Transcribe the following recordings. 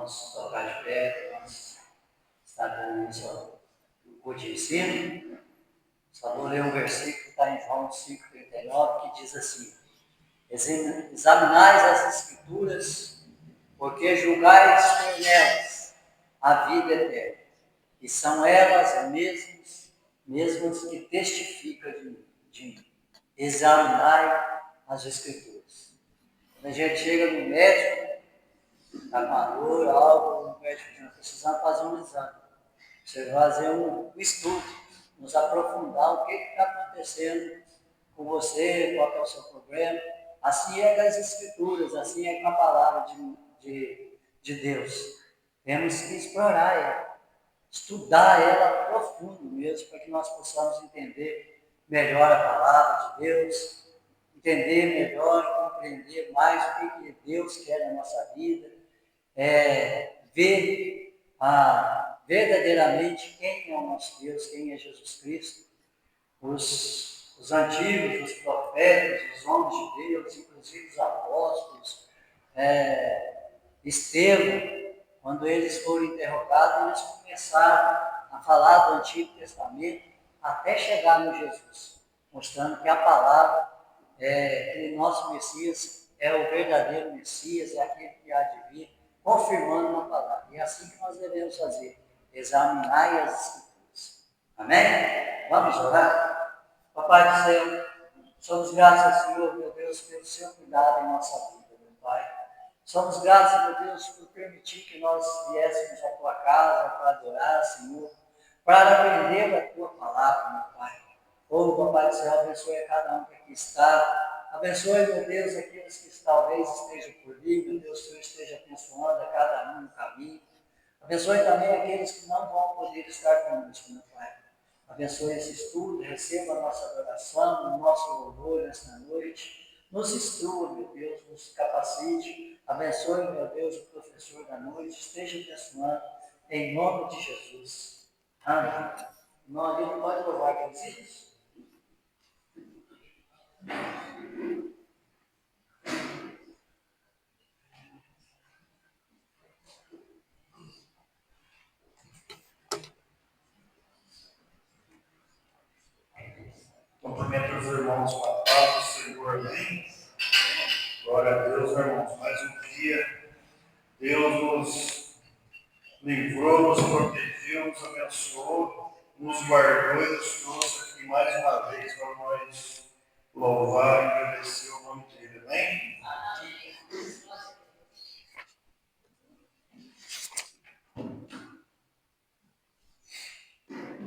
Vamos tocar de pé, vamos estar dando início ao culto de ensino. Só vou ler um versículo que está em João 5,39, que diz assim: examinais as Escrituras, porque julgais ter nelas a vida eterna, e são elas mesmas que testificam de mim. Examinai as Escrituras. Quando a gente chega no médico, está com a dor, algo, o médico está precisando fazer um exame. Você vai fazer um estudo, nos aprofundar o que está acontecendo com você, qual é o seu problema. Assim é com as Escrituras, assim é com a palavra de Deus. Temos que explorar ela, estudar ela profundo mesmo, para que nós possamos entender melhor a palavra de Deus, entender melhor, compreender mais o que Deus quer na nossa vida, ver verdadeiramente quem é o nosso Deus, quem é Jesus Cristo. Os antigos, os profetas, os homens de Deus, inclusive os apóstolos, Estevão, quando eles foram interrogados, eles começaram a falar do Antigo Testamento até chegar no Jesus, mostrando que a palavra, que o nosso Messias é o verdadeiro Messias, é aquele que há de vir, confirmando a palavra. E é assim que nós devemos fazer, examinar as Escrituras. Amém? Vamos orar? Papai do céu, somos gratos ao Senhor, meu Deus, pelo seu cuidado em nossa vida, meu Pai. Somos gratos, meu Deus, por permitir que nós viéssemos à tua casa para adorar, Senhor, para aprender a tua palavra, meu Pai. Papai do céu, abençoe a cada um que aqui está. Abençoe, meu Deus, aqueles que talvez estejam por vir, meu Deus, que o Senhor esteja abençoando a cada um no caminho. Abençoe também aqueles que não vão poder estar conosco, meu Pai. Abençoe esse estudo, receba a nossa adoração, o nosso louvor nesta noite. Nos instrua, meu Deus, nos capacite. Abençoe, meu Deus, o professor da noite. Esteja abençoando, em nome de Jesus. Amém. Irmão, ali não pode louvar aqueles filhos? Cumprimento os irmãos com a paz do Senhor, amém? Glória a Deus, irmãos. Mais um dia, Deus nos livrou, nos protegeu, nos abençoou, nos guardou e nos trouxe aqui mais uma vez para nós louvar e agradecer o nome dele, amém?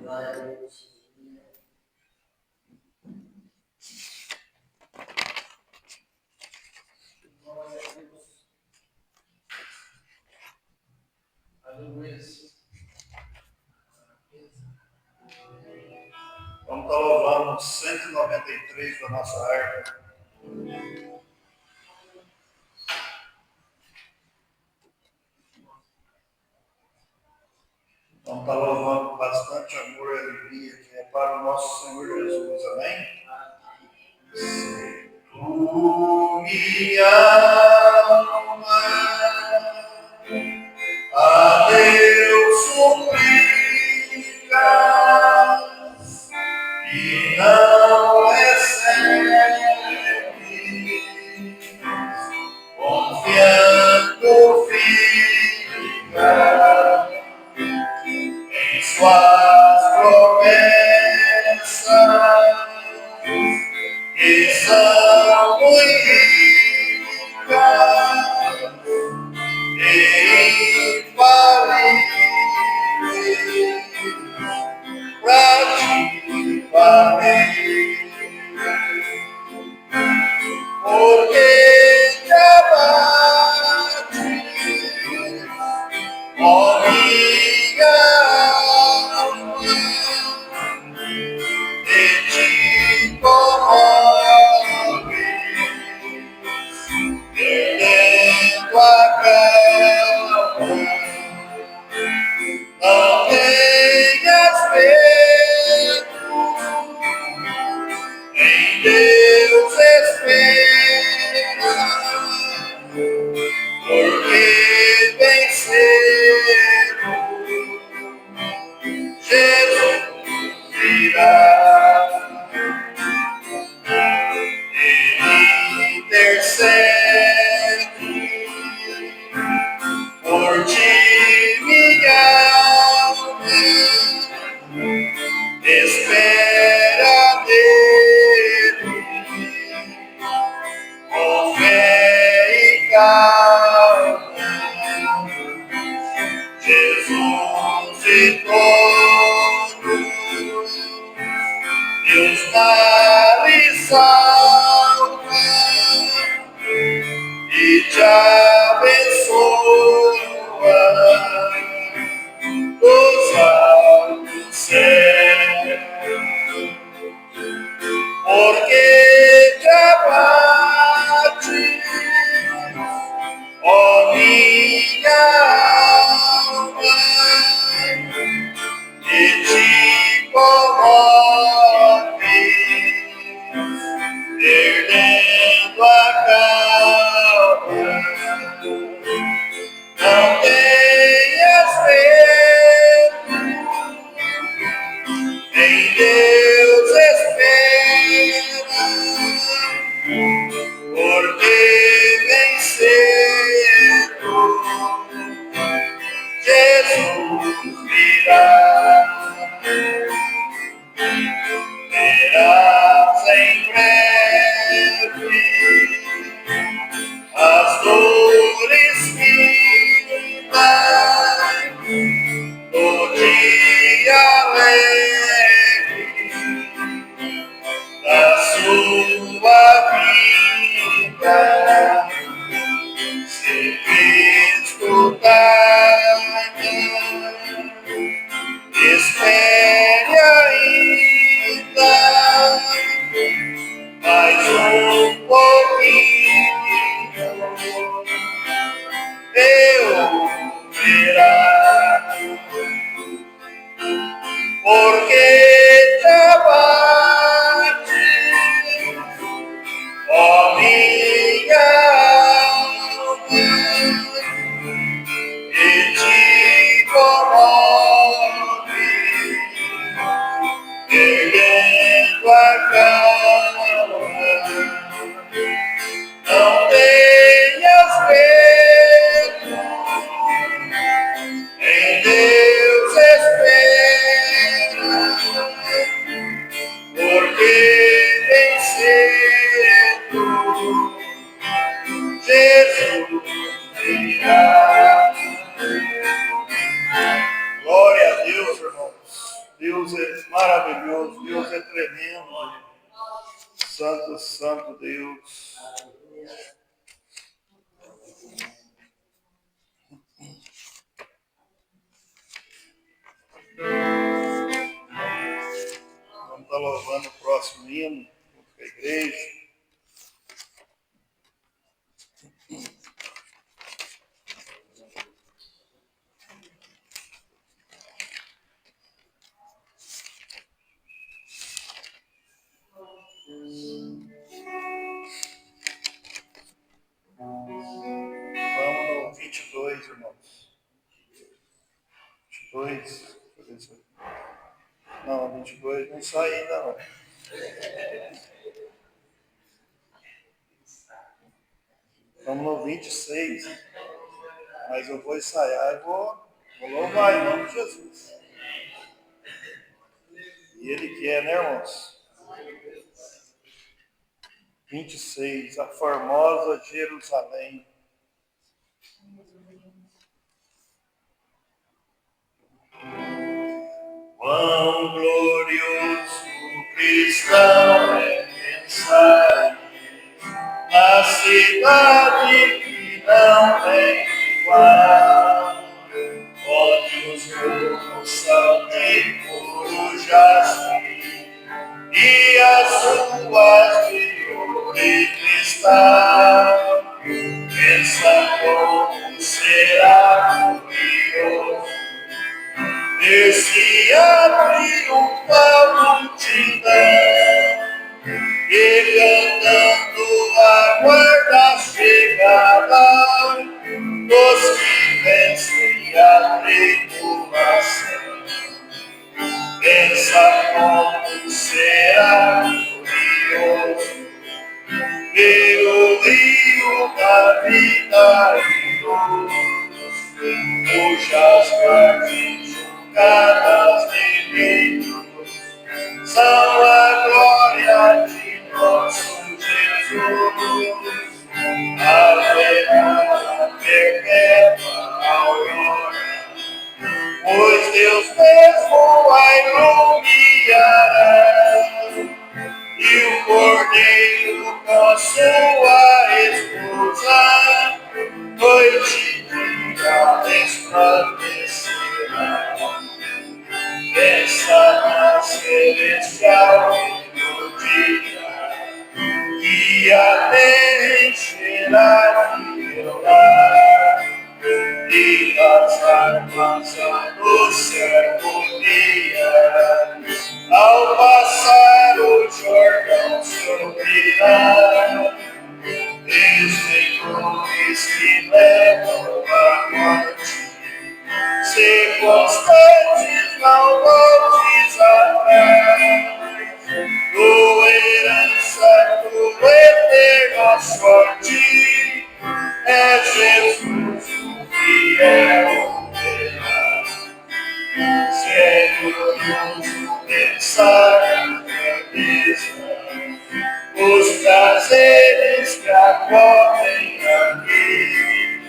Glória a Deus. Vamos estar louvando o 193 da nossa harpa. Vamos estar louvando com bastante amor e alegria, que é para o nosso Senhor Jesus, amém? Tu, minha alma, a Deus suplicas e não recebes, confiando fica em suas promessas, que são muito ricas e infalíveis, pra ti farei, porque te abates, ó minha alma, de ti comoves, perdendo a calma. Jesus de trono, Deus vale salva e te abençoa dos altos céus, porque te abate, ó minha alma, e te comove, perdendo a calma. Não tenhas medo, em Deus espera, porque vencendo Jesus virá. Verás em breve as dores findas do dia alegre da sua vida. Se Cristo tarda, espere ainda mais um pouquinho, Deus virá, porque te abate, ó minha alma, e te comove, perdendo a calma. Não tenhas medo, em Deus espera, porque vencendo Jesus virá. Glória a Deus, irmãos. Deus é maravilhoso, Deus é tremendo. Santo, santo Deus. Vamos estar louvando o próximo hino da igreja. Vamos no 22, irmãos. 22. Não, 22 não sai ainda não. Vamos no 26. Mas eu vou ensaiar e vou louvar em nome de Jesus. E Ele quer, né, irmãos? 26. A formosa Jerusalém. Quão glorioso cristão é pensar na cidade que não tem igual, onde os morros são de puro jasmim e as ruas de ouro e cristal. Pensa como será glorioso descia triunfal multidão, e cantando aguarda a chegada dos que vencem a tribulação. Pensa como será glorioso ver o rio da vida e luz, cujas partes juntadas de vidros são a glória de nosso Jesus. A verdade perpétua aurora Deus mesmo a iluminará, e o Cordeiro com sua esposa, noite e dia resplandecerá. Essa celestial melodia que a terra encherá de meu lar, e as armas anunciam harmonia. Ao passar o Jordão sorrirá, escritores que levam a morte, circunstâncias não voltes atrás, tua herança, tua eterna sorte, é Jesus o fiel verá. Se é glorioso pensar na grandeza, os prazeres que acordem aqui,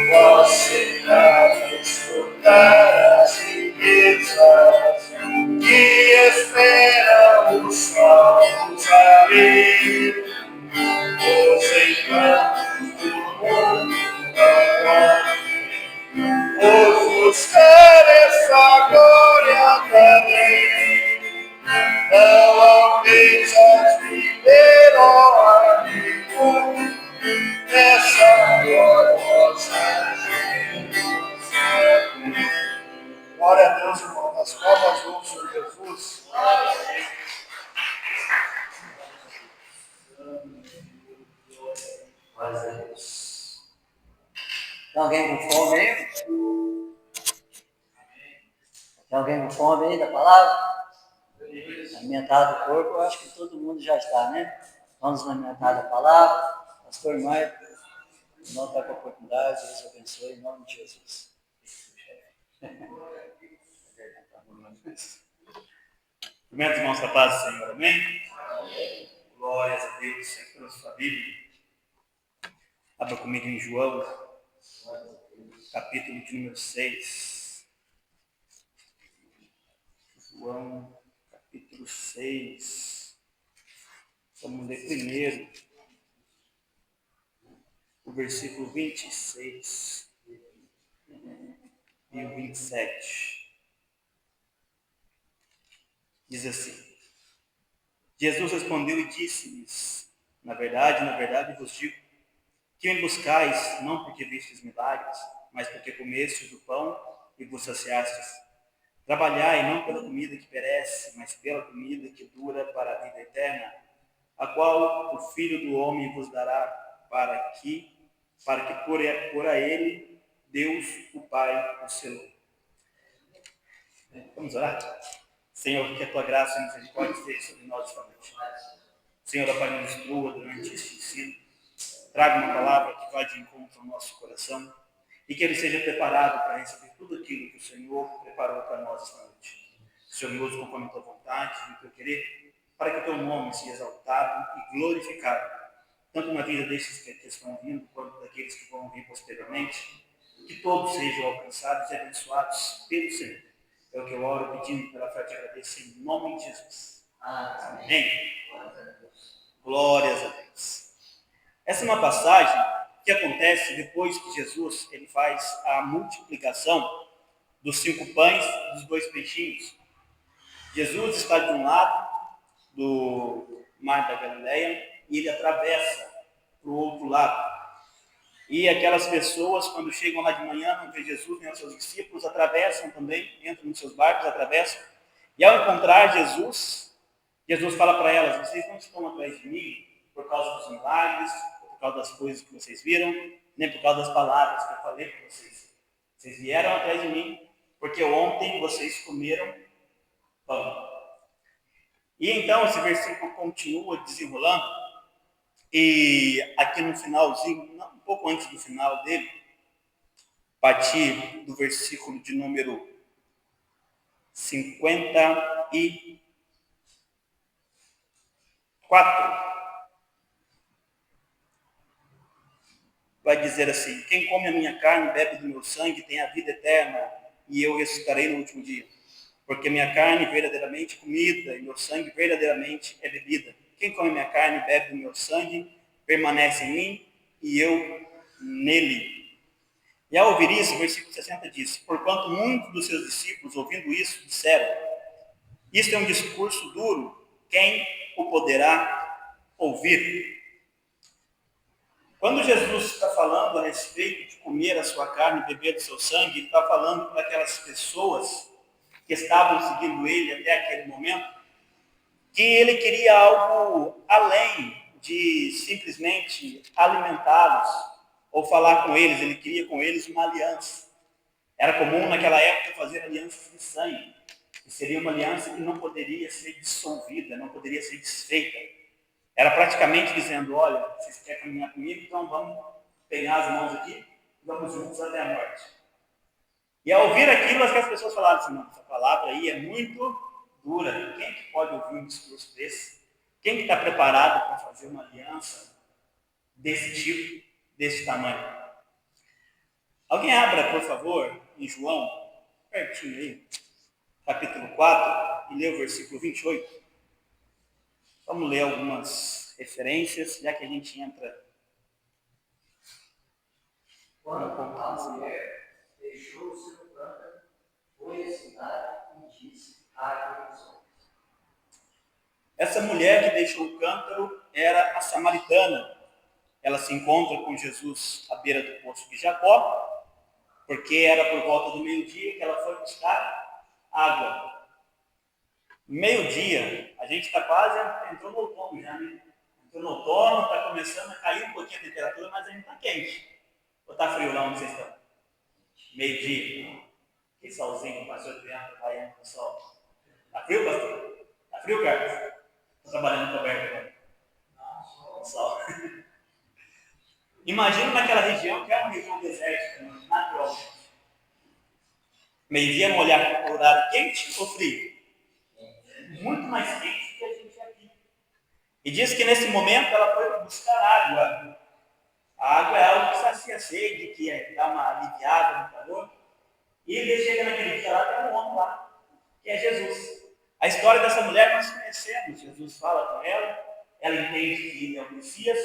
qual será desfrutar as riquezas que esperam os salvos ali, os encantos do mundo não podem buscar essa glória também. Não almejas viver, ó amigo, nessa gloriosa Jerusalém. Glória a Deus, irmão. Nas palmas do Senhor Jesus. Glória a Deus. Tem alguém com fome aí? Tem alguém com fome aí da palavra? Alimentado o corpo, eu acho que todo mundo já está, né? Vamos alimentar da palavra. Pastor Maio, não está com a oportunidade, Deus abençoe em nome de Jesus. Cumprimento, irmãos, a paz do Senhor, amém? Glórias a Deus, sempre pela sua Bíblia. Abra comigo em João, capítulo de número 6. João, capítulo 6. Vamos ler primeiro o versículo 26 e o 27. Diz assim: Jesus respondeu e disse-lhes: na verdade vos digo, que me buscais, não porque vistes milagres, mas porque comestes do pão e vos saciastes. Trabalhai não pela comida que perece, mas pela comida que dura para a vida eterna, a qual o Filho do Homem vos dará, para que por a ele Deus, o Pai, o selou. Vamos orar? Senhor, que a tua graça e misericórdia esteja sobre nós esta noite. Senhor, a Pai, nos instrua durante este ensino. Traga uma palavra que vá de encontro ao nosso coração e que ele seja preparado para receber tudo aquilo que o Senhor preparou para nós esta noite. Senhor, me use conforme a tua vontade e o teu querer, para que o teu nome seja exaltado e glorificado, tanto na vida desses que estão vindo, quanto daqueles que vão vir posteriormente, que todos sejam alcançados e abençoados pelo Senhor. É o que eu oro pedindo pela fé, te agradeço em nome de Jesus. Amém. Glórias a Deus. Essa é uma passagem que acontece depois que Jesus ele faz a multiplicação dos 5 pães e dos 2 peixinhos. Jesus está de um lado do mar da Galileia e ele atravessa para o outro lado. E aquelas pessoas, quando chegam lá de manhã, não vê Jesus nem os seus discípulos, atravessam também, entram nos seus barcos, atravessam. E ao encontrar Jesus, Jesus fala para elas: vocês não estão atrás de mim por causa dos milagres, por causa das coisas que vocês viram, nem por causa das palavras que eu falei para vocês. Vocês vieram atrás de mim porque ontem vocês comeram pão. E então esse versículo continua desenrolando, e aqui no finalzinho, um pouco antes do final dele, a partir do versículo de número 54, vai dizer assim: quem come a minha carne e bebe do meu sangue tem a vida eterna, e eu ressuscitarei no último dia. Porque minha carne verdadeiramente é comida e meu sangue verdadeiramente é bebida. Quem come minha carne e bebe do meu sangue permanece em mim e eu nele. E ao ouvir isso, o versículo 60 diz: porquanto muitos dos seus discípulos, ouvindo isso, disseram: isto é um discurso duro, quem o poderá ouvir? Quando Jesus está falando a respeito de comer a sua carne e beber do seu sangue, ele está falando para aquelas pessoas que estavam seguindo ele até aquele momento, que ele queria algo além de simplesmente alimentá-los ou falar com eles, ele queria com eles uma aliança. Era comum naquela época fazer alianças de sangue, que seria uma aliança que não poderia ser dissolvida, não poderia ser desfeita. Era praticamente dizendo: olha, vocês querem caminhar comigo, então vamos pegar as mãos aqui e vamos juntos até a morte. E ao ouvir aquilo, as pessoas falaram assim: não, essa palavra aí é muito dura. Quem que pode ouvir um discurso desse? Quem que está preparado para fazer uma aliança desse tipo, desse tamanho? Alguém abra, por favor, em João, pertinho aí, capítulo 4, e lê o versículo 28. Vamos ler algumas referências, já que a gente entra. Quando a mulher deixou o seu cântaro, foi à cidade e disse a aqueles homens. Essa mulher que deixou o cântaro era a samaritana. Ela se encontra com Jesus à beira do poço de Jacó, porque era por volta do meio-dia que ela foi buscar água. Meio-dia, a gente está quase, entrou no outono já, né? Entrou no outono, está começando a cair um pouquinho a temperatura, mas ainda está quente. Ou está frio lá onde vocês estão? Meio-dia. Que solzinho, pastor Adriano, vai no sol. Está frio, pastor? Está frio, Carlos? Estou trabalhando coberto agora. Não, sol. Imagina naquela região que é uma região desértica, naturalmente. Meio-dia no horário quente ou frio? Muito mais quente do que a gente aqui. E diz que nesse momento ela foi buscar água. A água é algo que sacia a sede, que dá uma aliviada no calor. E ele chega naquele dia lá, tem um homem lá, que é Jesus. A história dessa mulher nós conhecemos. Jesus fala com ela entende que ele é o Messias,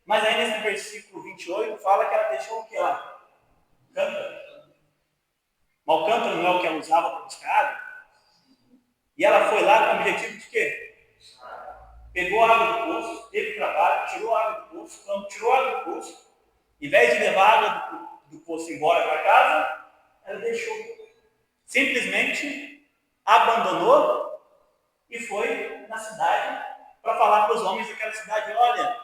mas aí nesse versículo 28 fala que ela deixou o que lá? Cântaro. Mas o cântaro não é o que ela usava para buscar água? E ela foi lá com o objetivo de quê? Pegou a água do poço, teve trabalho, tirou a água do poço. Quando tirou a água do poço, em vez de levar a água do poço embora para casa, ela deixou. Simplesmente abandonou e foi na cidade para falar para os homens daquela cidade: olha,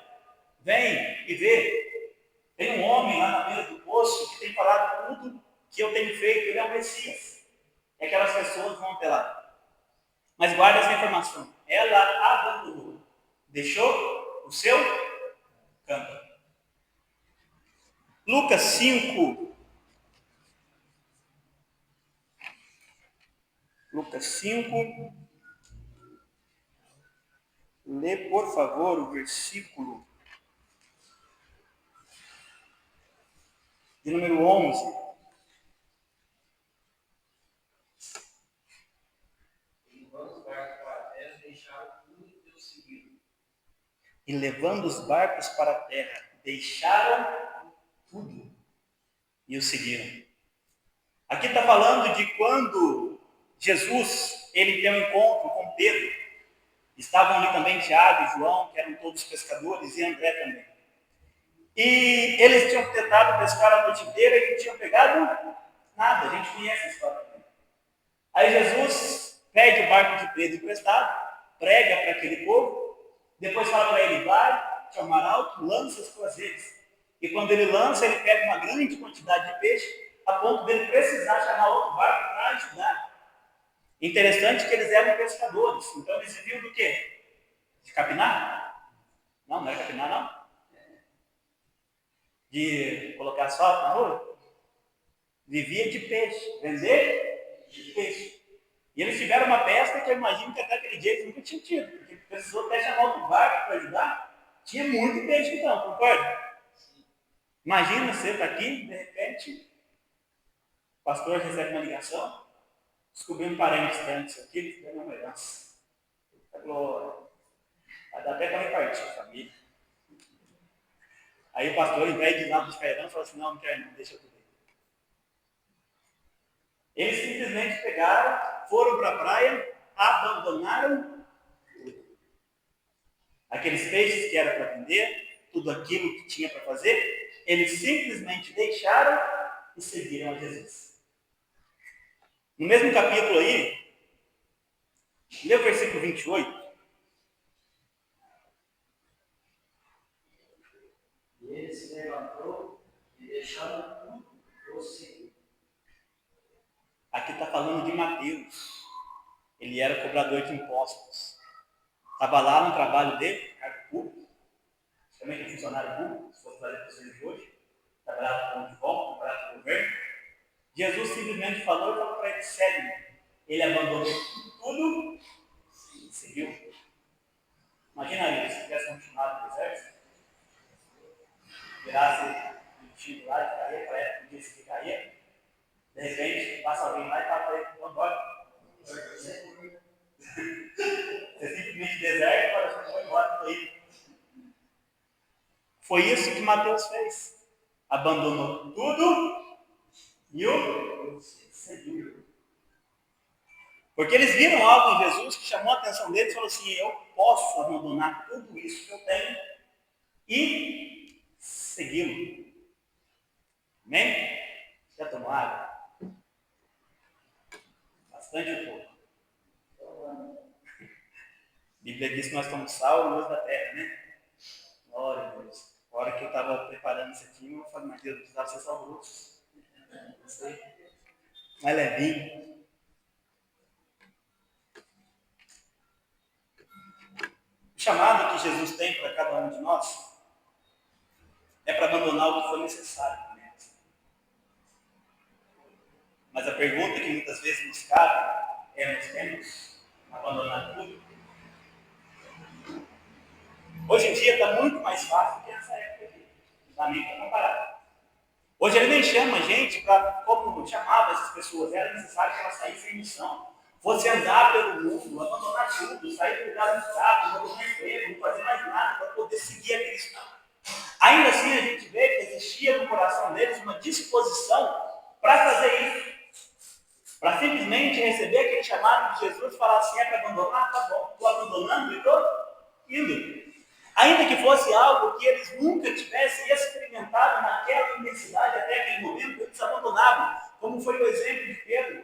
vem e vê. Tem um homem lá na beira do poço que tem falado tudo que eu tenho feito, ele é o Messias. E aquelas pessoas vão até lá. Mas guarda essa informação. Ela abandonou. Deixou o seu cântaro. Lucas 5. Lucas 5. Lê, por favor, o versículo de número 11. E levando os barcos para a terra, deixaram tudo e o seguiram. Aqui está falando de quando Jesus ele tem um encontro com Pedro. Estavam ali também Tiago e João, que eram todos pescadores, e André também. E eles tinham tentado pescar a noite inteira e não tinham pegado nada. A gente conhece a história também. Aí Jesus pede o barco de Pedro emprestado, prega para aquele povo, depois fala para ele: vai, chamar alto, lança as suas redes. E quando ele lança, ele pega uma grande quantidade de peixe, a ponto dele precisar chamar outro barco para ajudar. Interessante que eles eram pescadores, então eles viviam do quê? De capinar? Não era capinar, não. De colocar asfalto na rua? Vivia de peixe, vender de peixe. E eles tiveram uma pesca que eu imagino que até aquele dia eles nunca tinham tido, porque precisou até chamar outro barco para ajudar. Tinha muito peixe então, concorda? Imagina você está aqui, de repente, pastor recebe uma ligação, descobrindo parentes distantes aqui, eles deram uma herança. Glória. Vai dar até para repartir a família. Aí o pastor, ao invés de ir lá buscar a herança, falou assim, não quero não, deixa eu ver. Eles simplesmente pegaram, foram para a praia, abandonaram tudo. Aqueles peixes que era para vender, tudo aquilo que tinha para fazer, eles simplesmente deixaram e seguiram a Jesus. No mesmo capítulo aí, lê o versículo 28. E ele se levantou e deixando tudo, prosseguiu. Aqui está falando de Mateus. Ele era cobrador de impostos. Estava lá no trabalho dele, cargo público, também de funcionário público, se fosse fazer para vocês de hoje, trabalhava com o João, trabalhava com o governo. Jesus simplesmente falou e falou para ele, segue. Ele abandonou tudo e seguiu. Imagina ele, se tivesse continuado no exército, virasse um tiro lá e caía, para época que disse que caía, de repente passa alguém lá e fala para ele, vamos embora. Você simplesmente deserta para você foi embora por aí. Foi isso que Mateus fez. Abandonou tudo e o seguiu. Porque eles viram algo em Jesus que chamou a atenção deles e falou assim, eu posso abandonar tudo isso que eu tenho e segui-lo. Amém? Já tomou água? Bastante um pouco. A Bíblia diz que nós somos sal e luz da terra, né? Glória a Deus. A hora que eu estava preparando esse aqui, eu falei, mas Deus, eu precisava ser salvoso. Não sei. Mais levinho. O chamado que Jesus tem para cada um de nós é para abandonar o que for necessário. Né? Mas a pergunta que muitas vezes nos cabe é, nós temos abandonar tudo? Hoje em dia está muito mais fácil do que nessa época aqui. Não dá nem para comparar. Hoje ele nem chama a gente para, como chamava essas pessoas, era necessário que elas saíssem em missão. Fosse andar pelo mundo, abandonar tudo, sair do lugar onde estava, abandonar emprego, não fazer mais nada para poder seguir a Cristo. Ainda assim a gente vê que existia no coração deles uma disposição para fazer isso. Para simplesmente receber aquele chamado de Jesus e falar assim, é para abandonar? Tá bom, estou abandonando e estou indo. Ainda que fosse algo que eles nunca tivessem experimentado naquela intensidade até aquele momento, eles abandonavam, como foi o exemplo de Pedro.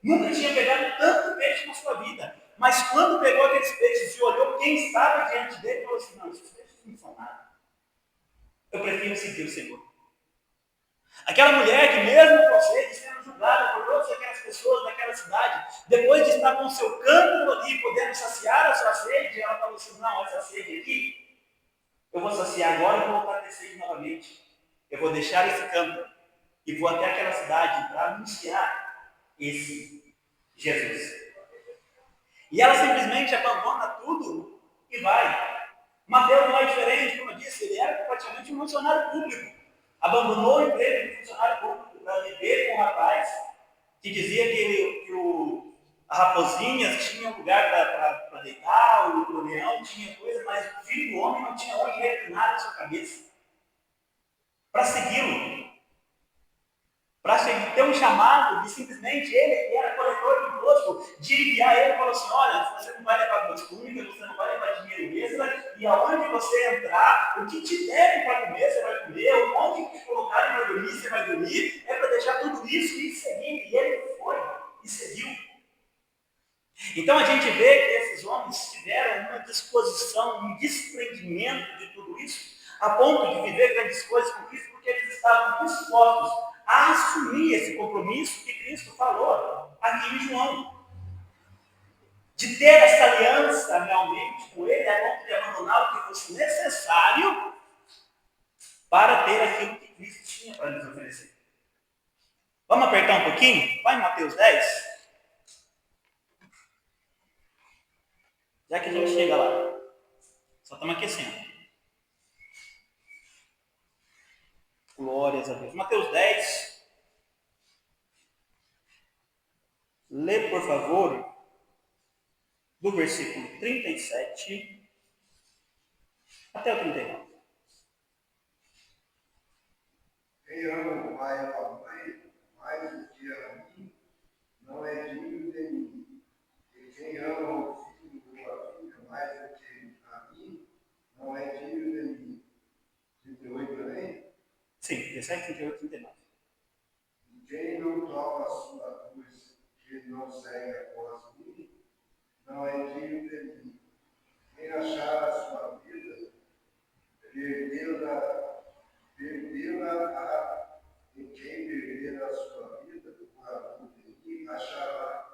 Nunca tinha pegado tanto peixe na sua vida, mas quando pegou aqueles peixes e olhou quem estava diante dele, falou assim, não, esses peixes não são nada. Eu prefiro seguir o Senhor. Aquela mulher que mesmo com sede, sendo julgada por todas aquelas pessoas daquela cidade, depois de estar com o seu cântaro ali, podendo saciar a sua sede, ela falou assim, não, essa sede aqui, eu vou saciar agora e vou voltar a ter sede novamente. Eu vou deixar esse cântaro e vou até aquela cidade para anunciar esse Jesus. E ela simplesmente abandona tudo e vai. Mateus não é diferente, como eu disse, ele era praticamente um funcionário público. Abandonou o emprego de funcionário público para viver com o rapaz que dizia que a raposinha tinha um lugar para deitar, o leão tinha coisa, mas o filho do homem não tinha onde reclinar a sua cabeça. Para segui-lo. Para ter um chamado de simplesmente ele, que era coletor de imposto, de enviar ele e falou assim, olha, você não vai levar duas túnicas, você não vai levar dinheiro extra, e aonde você entrar, o que te deve para comer, você vai comer, onde te colocarem para dormir, você vai dormir, é para deixar tudo isso e seguir. E ele foi e seguiu. Então a gente vê que esses homens tiveram uma disposição, um desprendimento de tudo isso, a ponto de viver grandes coisas com Cristo, porque eles estavam dispostos a assumir esse compromisso que Cristo falou aqui em João. De ter essa aliança realmente com Ele, a ponto de abandonar o que fosse necessário para ter aquilo que Cristo tinha para nos oferecer. Vamos apertar um pouquinho? Vai em Mateus 10. Já que a gente chega lá. Só estamos aquecendo. Glórias a Deus. Mateus 10. Lê, por favor, do versículo 37 até o 39. Quem ama o pai ou a mãe mais do que a mim, não é digno de mim. E quem ama o filho ou a filha mais do que a mim, não é digno de mim. 38 também? Sim, 17, 38, 39. E quem não toma a sua cruz, que não segue após mim, não é digno de mim. Quem achar a sua vida, perdeu-a, e quem perder a sua vida por amor de mim, achará.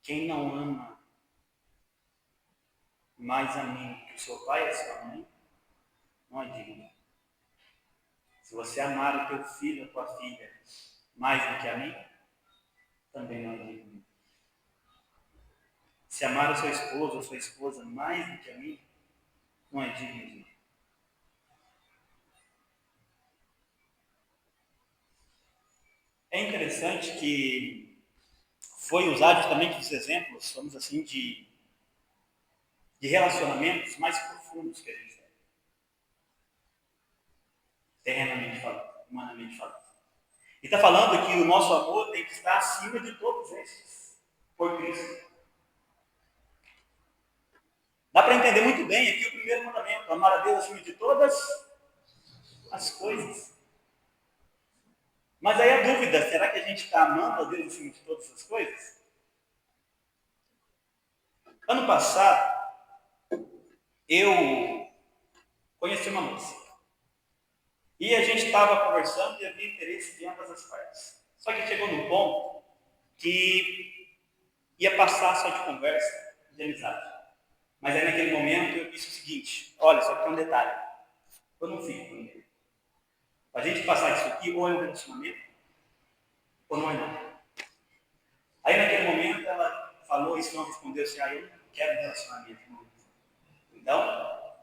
Quem não ama mais a mim que o seu pai e a sua mãe, não é digno. Se você amar o teu filho ou tua filha mais do que a mim, também não é digno. Se amar o seu esposo ou sua esposa mais do que a mim, não é digno de mim. É interessante que foi usado justamente os exemplos, vamos assim, de relacionamentos mais profundos que a gente tem. Terrenamente falando, humanamente falando. E está falando que o nosso amor tem que estar acima de todos esses, por Cristo. Dá para entender muito bem aqui o primeiro mandamento, amar a Deus acima de todas as coisas. Mas aí a dúvida, será que a gente está amando a Deus acima de todas as coisas? Ano passado, eu conheci uma moça. E a gente estava conversando e havia interesse de ambas as partes. Só que chegou no ponto que ia passar só de conversa, de amizade. Mas aí naquele momento eu disse o seguinte, olha, só que tem um detalhe. Eu não fico com ninguém. A gente passar isso aqui, ou é um relacionamento, ou não é não. Aí naquele momento ela falou isso, não respondeu assim, eu não quero um relacionamento. Então,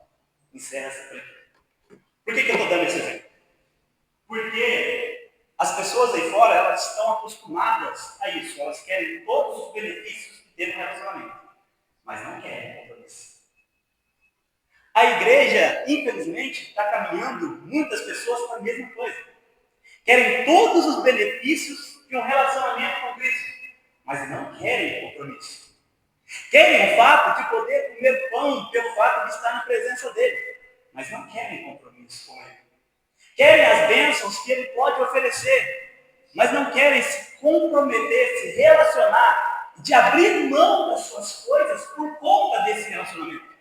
encerra essa pergunta. Por que eu estou dando esse exemplo? Porque as pessoas aí fora, elas estão acostumadas a isso. Elas querem todos os benefícios que tem no relacionamento, mas não querem compromisso. A igreja, infelizmente, está caminhando muitas pessoas para a mesma coisa. Querem todos os benefícios de um relacionamento com Cristo, mas não querem compromisso. Querem o fato de poder comer pão pelo fato de estar na presença dele, mas não querem compromisso com ele. Querem as bênçãos que ele pode oferecer, mas não querem se comprometer, se relacionar, de abrir mão das suas coisas por conta desse relacionamento.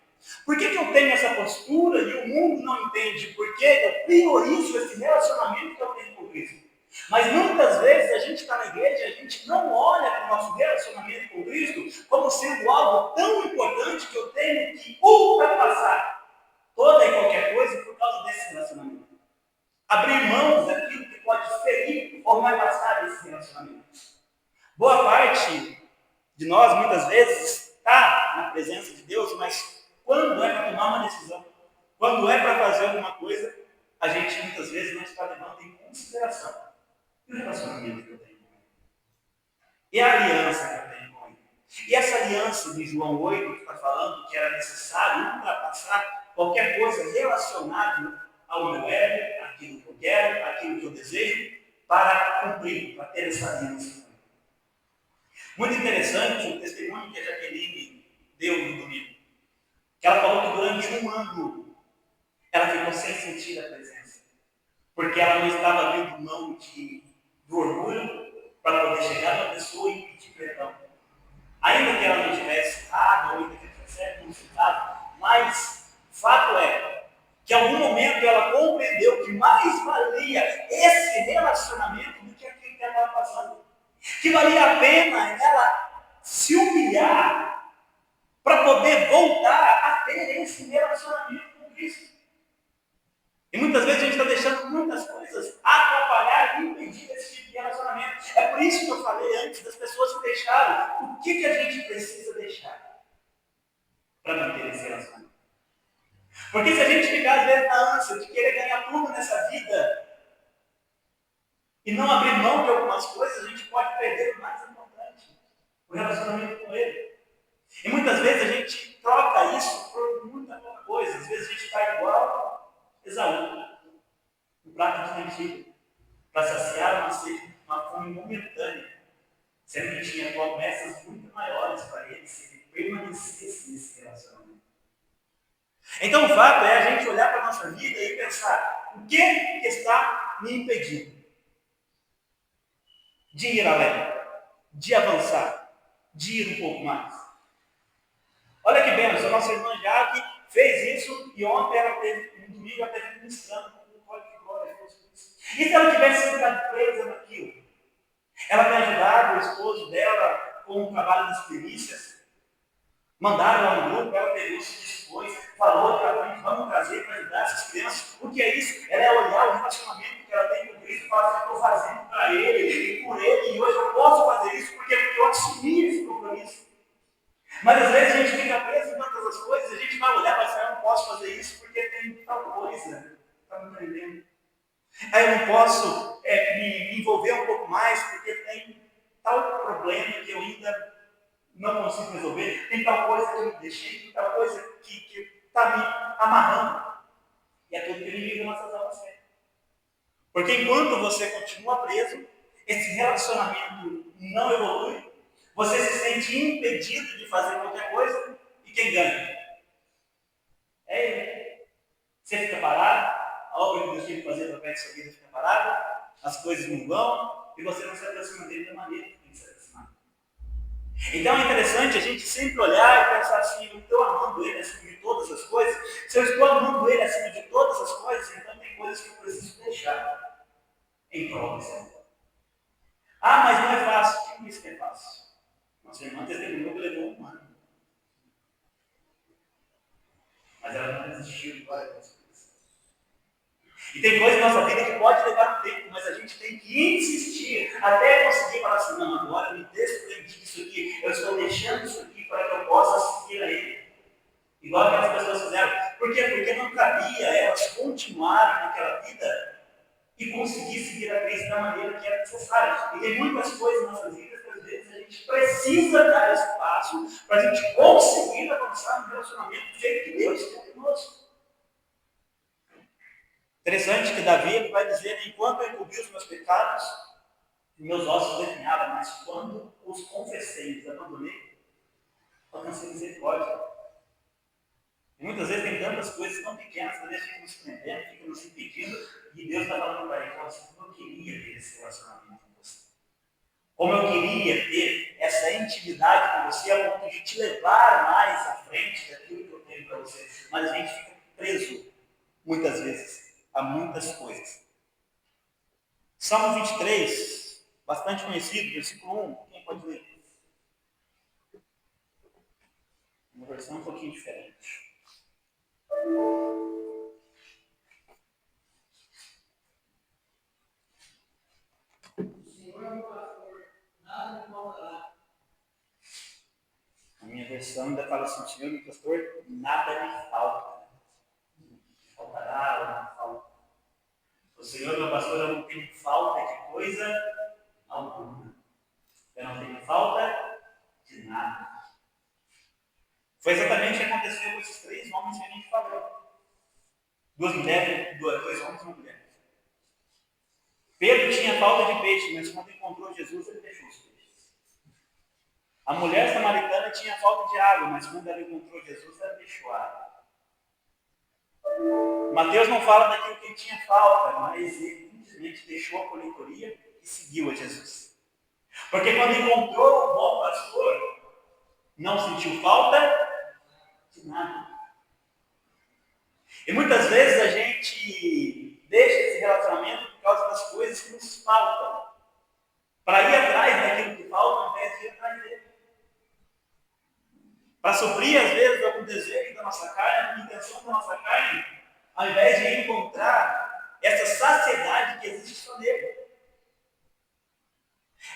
Por que eu tenho essa postura e o mundo não entende? Porque eu priorizo esse relacionamento que eu tenho com Cristo. Mas muitas vezes a gente está na igreja e a gente não olha para o nosso relacionamento com Cristo como sendo algo tão importante que eu tenho que ultrapassar toda e qualquer coisa por causa desse relacionamento. Abrir mãos daquilo que pode ferir ou vai passar desse relacionamento. Boa parte de nós, muitas vezes, está na presença de Deus, mas quando é para tomar uma decisão, quando é para fazer alguma coisa, a gente muitas vezes não está levando em consideração o relacionamento que eu tenho com ele. E a aliança que eu tenho com ele. E essa aliança de João 8, que está falando que era necessário ultrapassar qualquer coisa relacionada ao meu ego, aquilo que eu quero, aquilo que eu desejo, para cumprir, para ter essa aliança. Muito interessante o testemunho que a Jaqueline deu no domingo. Que ela falou que durante um ano ela ficou sem sentir a presença. Porque ela não estava abrindo mão do orgulho para poder chegar na pessoa e pedir perdão. Ainda que ela não tivesse errado, ou ainda que ela tivesse consultado, mas fato é que em algum momento ela compreendeu que mais valia esse relacionamento do que aquilo que ela estava passando. Que valia a pena ela se humilhar para poder voltar a ter esse relacionamento com Cristo. E muitas vezes a gente está deixando muitas coisas atrapalhar e impedir esse tipo de relacionamento. É por isso que eu falei antes das pessoas que deixaram. O que a gente precisa deixar para manter esse relacionamento? Porque se a gente ficar às vezes na ânsia de querer ganhar tudo nessa vida, e não abrir mão de algumas coisas, a gente pode perder o mais importante, o relacionamento com Ele. E muitas vezes a gente troca isso por muita pouca coisa. Às vezes a gente está igual Esaú, um prato de lentilha, para saciar uma sede, uma fome momentânea, sendo que tinha promessas muito maiores para ele se ele permanecesse nesse relacionamento. Então o fato é a gente olhar para a nossa vida e pensar, o que está me impedindo de ir além, de avançar, de ir um pouco mais? Olha que bênção, a nossa irmã Jaque fez isso e ontem ela teve, no domingo, ela teve ministrando com o código de glória. E se ela tivesse ficado presa naquilo? Ela tem ajudado o esposo dela com o trabalho das perícias. Mandaram lá no grupo, ela pegou, se dispôs, falou para a gente, vamos trazer para ajudar essas crianças. O que é isso? Ela é olhar o relacionamento que ela tem com Cristo e falar assim, estou fazendo para Ele e por Ele, e hoje eu posso fazer isso porque eu assumi esse compromisso. Mas às vezes a gente fica preso em tantas as coisas, a gente vai olhar para falar, eu não posso fazer isso porque tem tal coisa. Está me entendendo? Aí eu não posso me envolver um pouco mais porque tem tal problema que eu ainda não consigo resolver, tem tal coisa que eu me deixei, tem tal coisa que está me amarrando. E é tudo que ele liga nossas almas. Porque enquanto você continua preso, esse relacionamento não evolui, você se sente impedido de fazer qualquer coisa, e quem ganha? É ele. Você fica parado, a obra que Deus tinha que fazer através da sua vida fica parada, as coisas não vão, e você não se aproxima dele da maneira que tem que se aproximar. Então é interessante a gente sempre olhar e pensar assim, eu estou amando ele acima de todas as coisas. Se eu estou amando ele acima de todas as coisas, então tem coisas que eu preciso deixar em prol desse amor. Ah, mas não é fácil. Quem disse que é fácil? Nossa irmã testemunhou que levou um ano. Mas ela não desistiu de várias coisas. E tem coisa na nossa vida que pode levar um tempo, mas a gente tem que insistir até conseguir falar assim, não, agora me desprendi disso aqui, eu estou deixando isso aqui para que eu possa seguir a Ele. Igual aquelas pessoas fizeram. Por quê? Porque não cabia elas continuarem naquela vida e conseguir seguir a Cristo da maneira que era necessária. E tem muitas coisas nas nossas vidas que às vezes a gente precisa dar espaço para a gente conseguir avançar no relacionamento do jeito que Deus quer conosco. Interessante que Davi ele vai dizer, enquanto eu encobri os meus pecados, meus ossos definhavam, mas quando os confessei e os abandonei, alcancei misericórdia. E muitas vezes tem tantas coisas tão pequenas que a gente fica nos prendendo, fica nos impedindo, e Deus está falando para ele, assim, como eu queria ter esse relacionamento com você. Como eu queria ter essa intimidade com você, a ponto de te levar mais à frente daquilo que eu tenho para você. Mas a gente fica preso, muitas vezes, a muitas coisas. Salmo 23, bastante conhecido, versículo 1, quem pode ler? Uma versão um pouquinho diferente. A minha versão ainda fala assim, Senhor, meu pastor, nada me falta. Faltará, não falta. O Senhor, meu pastor, eu não tenho falta de coisa alguma. Eu não tenho falta de nada. Foi exatamente o que aconteceu com esses 3 homens que a gente falou. 2 mulheres, 2 homens e 1 mulher. Pedro tinha falta de peixe, mas quando encontrou Jesus, ele deixou os peixes. A mulher samaritana tinha falta de água, mas quando ela encontrou Jesus, ela deixou a água. Mateus não fala daquilo que ele tinha falta, mas ele simplesmente deixou a coletoria e seguiu a Jesus. Porque quando encontrou o bom pastor, não sentiu falta de nada. E muitas vezes a gente deixa esse relacionamento por causa das coisas que nos faltam. Para ir atrás daquilo que falta, ao invés de ir atrás dele. Para suprir, às vezes, algum desejo da nossa carne, alguma intenção da nossa carne, ao invés de encontrar essa saciedade que existe só nele.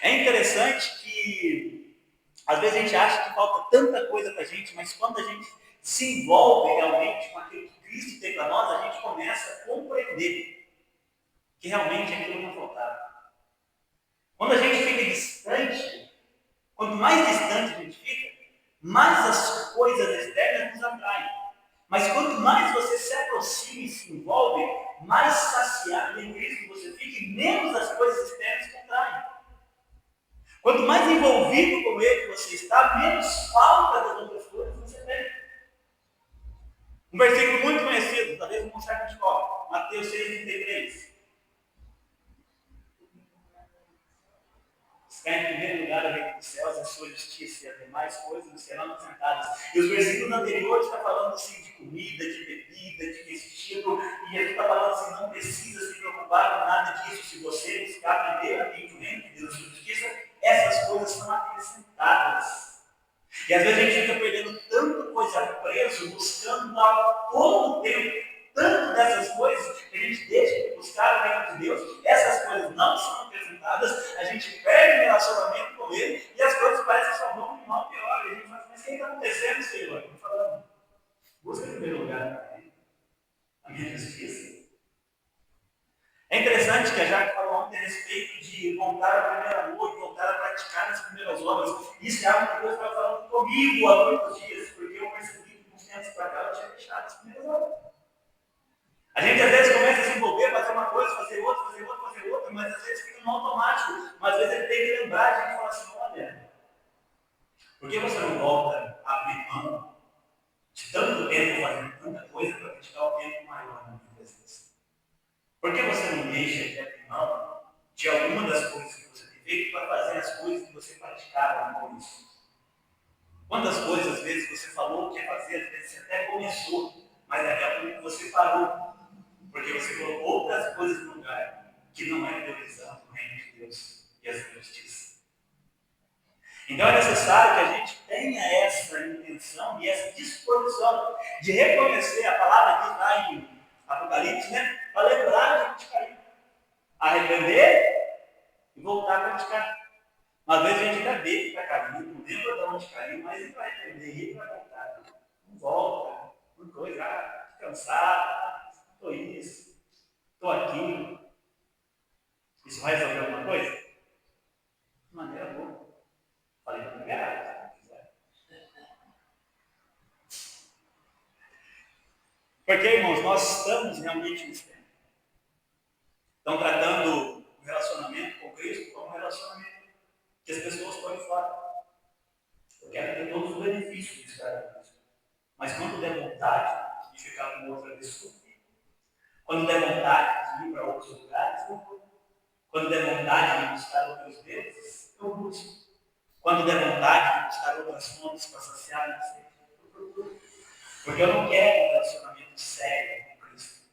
É interessante que, às vezes, a gente acha que falta tanta coisa para a gente, mas quando a gente se envolve realmente com aquilo que Cristo tem para nós, a gente começa a compreender que realmente aquilo não faltava. mais as coisas externas nos atraem. Mas quanto mais você se aproxima e se envolve, mais saciado em Cristo você fica e menos as coisas externas te atraem. Quanto mais envolvido com Ele você está, menos falta das outras coisas você tem. Um versículo muito conhecido, talvez vou mostrar aqui de cor, Mateus 6,33. Está em primeiro lugar o reino dos céus, a sua justiça e as demais coisas serão acrescentadas. E os versículos anteriores estão falando assim de comida, de bebida, de vestido, e ele está falando assim, não precisa se preocupar com nada disso. Se você buscar primeiramente o reino de Deus e a sua justiça, essas coisas são acrescentadas. E às vezes a gente fica perdendo tanta coisa preso, buscando a todo tempo, tanto dessas coisas, que a gente deixa de buscar o reino de Deus, essas coisas não são acrescentadas, a gente perde o relacionamento com Ele, e as coisas parecem que só vão de mal pior. E a gente fala, mas o que está acontecendo, Senhor? Estou falando, busca em primeiro lugar a minha justiça. É interessante que a Jaque falou ontem a respeito de voltar ao primeiro amor, de voltar a praticar as primeiras obras. Isso é algo que Deus está falando comigo há muitos dias, porque eu percebi que uns tempos para cá eu tinha deixado as primeiras obras. A gente às vezes começa a se envolver, fazer uma coisa, fazer outra, mas às vezes fica no automático. Mas às vezes ele tem que lembrar, a gente fala assim, olha, por que você não volta a abrir mão de tanto tempo fazendo tanta coisa para dedicar um tempo maior na minha presença? Por que você não deixa de abrir mão de alguma das coisas que você tem feito para fazer as coisas que você praticava no começo? Quantas coisas às vezes você falou que ia fazer, às vezes você até começou, mas daqui a pouco você parou. Porque você colocou outras coisas no lugar que não é priorizando o reino de Deus e a sua justiça. Então é necessário que a gente tenha essa intenção e essa disposição de reconhecer a palavra que está em Apocalipse, né? Para lembrar de onde caiu. Arrepender e voltar a praticar. Às vezes a gente ainda vê que está caindo, não lembra de onde caiu, mas ele vai arrepender e ele vai voltar. Não volta, não coisa, cansado, estou isso. Estou aqui. Isso vai resolver alguma coisa? De maneira boa. Falei para liberar, se quiser. Porque, irmãos, nós estamos realmente nesse tempo. Estão tratando o relacionamento com Cristo como um relacionamento que as pessoas põem fora. Eu quero ter todos os benefícios de estar com Cristo. Mas quando der vontade de ficar com outra pessoa, quando der vontade de ir para outros lugares, quando der vontade de buscar outros deuses, eu busco. Quando der vontade de buscar outras fontes para saciar minha sede, eu procuro. Porque eu não quero um relacionamento sério com Cristo.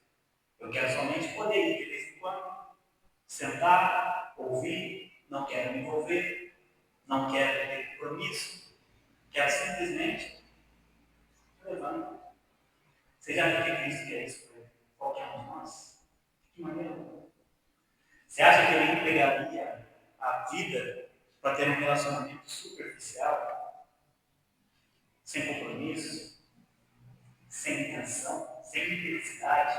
Eu quero somente poder ir de vez em quando, sentar, ouvir, não quero me envolver, não quero ter compromisso, quero simplesmente levar. Você já viu que Cristo quer isso para qualquer um de nós? De que maneira? Você acha que ele empregaria a vida para ter um relacionamento superficial, sem compromisso, sem intenção, sem intensidade,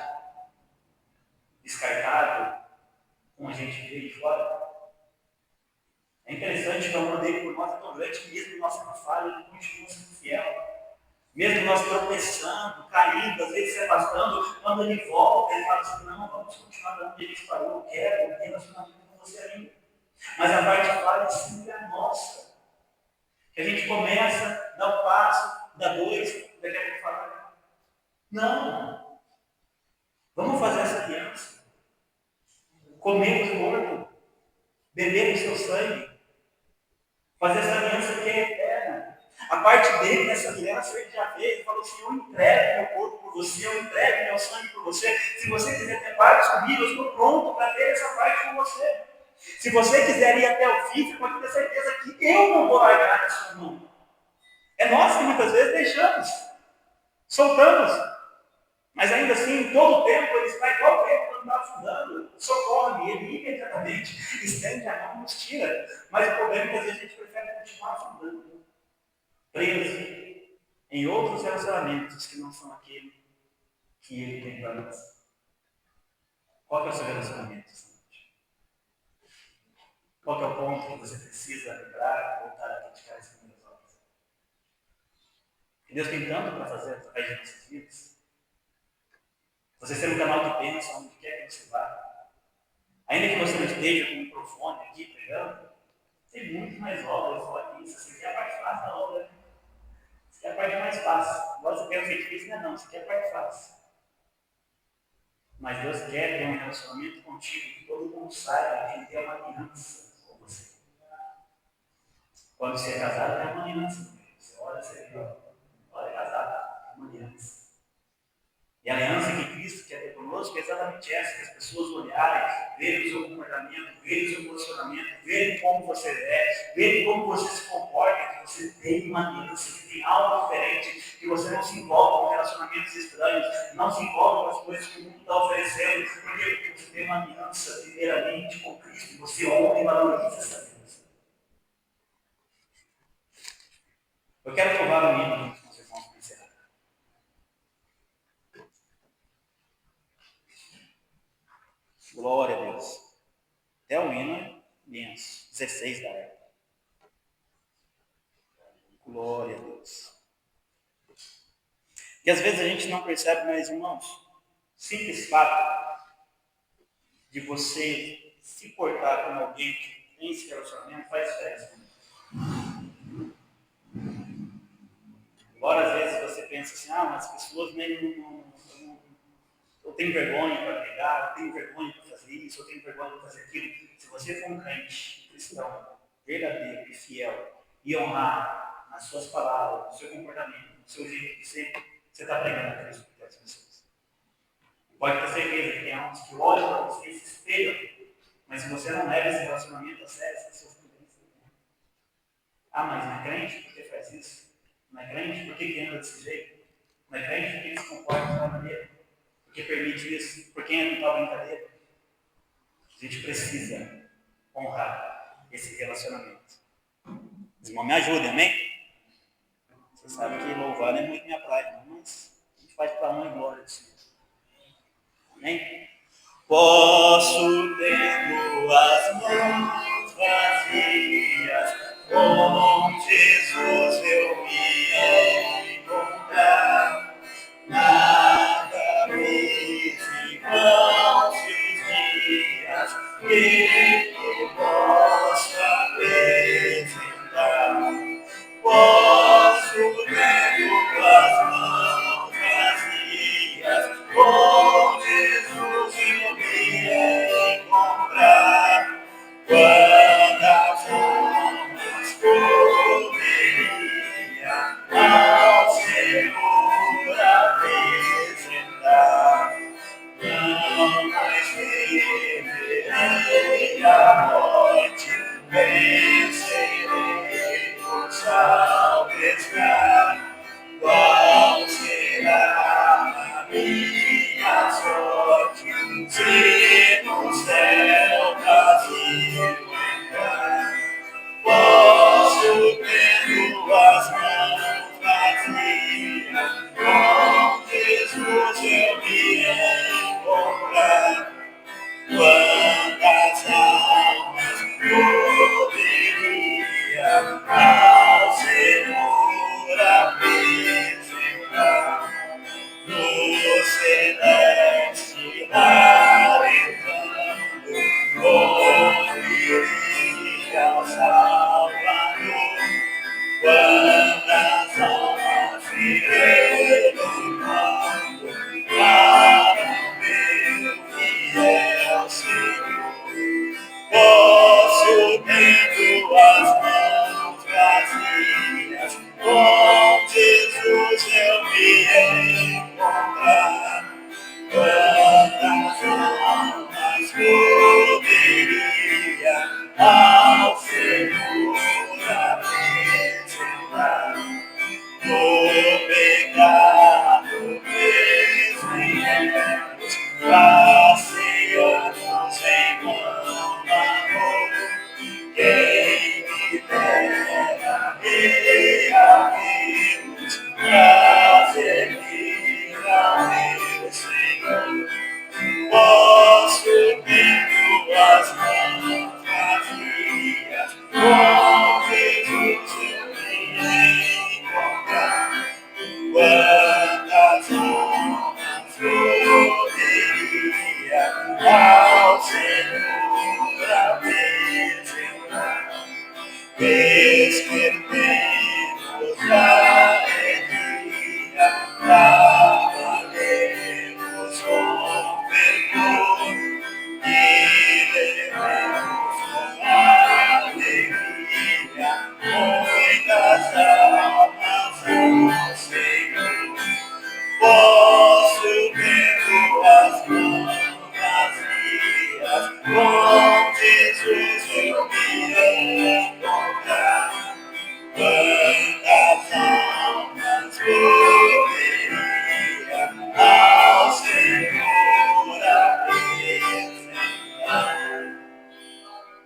descartável, como a gente vê de fora? É interessante que o amor dele por nós é tão grande que mesmo nossa falha, ele continua sendo fiel. Mesmo nós tropeçando, caindo, às vezes se afastando, quando ele volta, ele fala assim, não, vamos continuar dando onde ele parou, eu quero um relacionamento com você ainda. Mas a parte falha é sempre a nossa. Que a gente começa, dá um passo, dá dois, daqui a pouco fala, não. Vamos fazer essa aliança. Comer o corpo, beber o seu sangue, fazer essa aliança que é eterna. A parte dele nessa aliança ele já fez, ele falou assim, eu entrego meu corpo por você, eu entrego meu sangue por você. Se você quiser ter parte comigo, eu estou pronto para ter essa parte com você. Se você quiser ir até o fim, você pode ter certeza que eu não vou largar a sua mão. É nós que muitas vezes deixamos, soltamos. Mas ainda assim, em todo o tempo, ele está igual o tempo quando está afundando. Socorre ele imediatamente, estende a mão e nos tira. Mas o problema é que às vezes a gente prefere continuar afundando. Preso em outros relacionamentos que não são aquele que ele tem para nós. Qual que é o seu relacionamento? Qual que é o ponto que você precisa lembrar e voltar a praticar as primeiras obras? Deus tem tanto para fazer através de nossas vidas. Você ser um canal de bênção onde quer que você vá. Ainda que você não esteja com o microfone aqui pregando, tem muito mais obra fora disso. Você quer a parte fácil da obra. Você quer a parte mais fácil. Agora você quer o feitiço, não. Você quer a parte fácil. Mas Deus quer ter um relacionamento contigo, que todo mundo saiba que Ele tem uma aliança com você. Quando você é casado, tem uma aliança. Você olha, você vê, olha, é casado, tem uma aliança. E a aliança que Cristo quer ter conosco é exatamente essa, que as pessoas olharem, verem o seu comportamento, verem o seu posicionamento, verem como você é, verem como você se comporta, que você tem uma aliança, que tem algo diferente, que você não se envolve com relacionamentos estranhos, não se envolve com as coisas que o mundo está oferecendo, porque você tem uma aliança primeiramente com Cristo, e você honra e valoriza essa aliança. Eu quero louvar o hino que vocês vão encerrar. Glória a Deus. Até o hino imenso, 16 da época. Glória a Deus. E às vezes a gente não percebe, mas irmãos, simples fato de você se portar como alguém que tem esse relacionamento faz diferença. Embora às vezes você pense assim, mas as pessoas eu tenho vergonha para pregar, eu tenho vergonha para fazer isso, eu tenho vergonha para fazer aquilo. Se você for um crente, cristão, verdadeiro e fiel, e honrar nas suas palavras, no seu comportamento, no seu jeito de ser, você está pregando a Cristo para as pessoas. Pode ter certeza que tem uns que olham para você e se espelham, mas se você não leva esse relacionamento a sério, as pessoas podem dizer, mas não é crente? Por que faz isso? Não é crente? Por que anda desse jeito? Não é crente? Por que ele se comporta dessa maneira? Por que permite isso? Por que entra em tal brincadeira? A gente precisa honrar esse relacionamento. Os irmãos me ajudem, amém? Você sabe que louvar não é muito minha praia, mas a gente faz para honra e glória do Senhor. Amém? Posso ter duas mãos vazias, com Jesus eu me encontrar. Nada fiz em vão os dias que eu posso apresentar. Posso ter duas mãos vazias, com Jesus eu me encontrar. Quantas honras poderia ao Senhor apresentar? Não mais temerei a morte, vencerei por salvar. Qual será a minha sorte se no céu vazio entrar? Posso ter duas mãos vazias, com Jesus eu me encontrar. Quantas almas poderia ao Senhor apresentar? No celeste arretando, ouviria ao Salvador. Quantas almas irei louvando para o meu fiel Senhor? Posso ter duas mãos vazias, com Jesus eu me encontrar. Quantas almas poderia ao Senhor apresentar? O pecado preso em erros, passeamos em vão amor. Quem me dera reavimos, trazer-me ao meu Senhor. Posso ter duas mãos vazias, despertemos a alegria, trabalhemos com fervor e levemos com alegria muitas almas ao Senhor. Posso ver tuas mãos vazias, com Jesus eu me encontrar. Quantas almas poderia ao Senhor apresentar?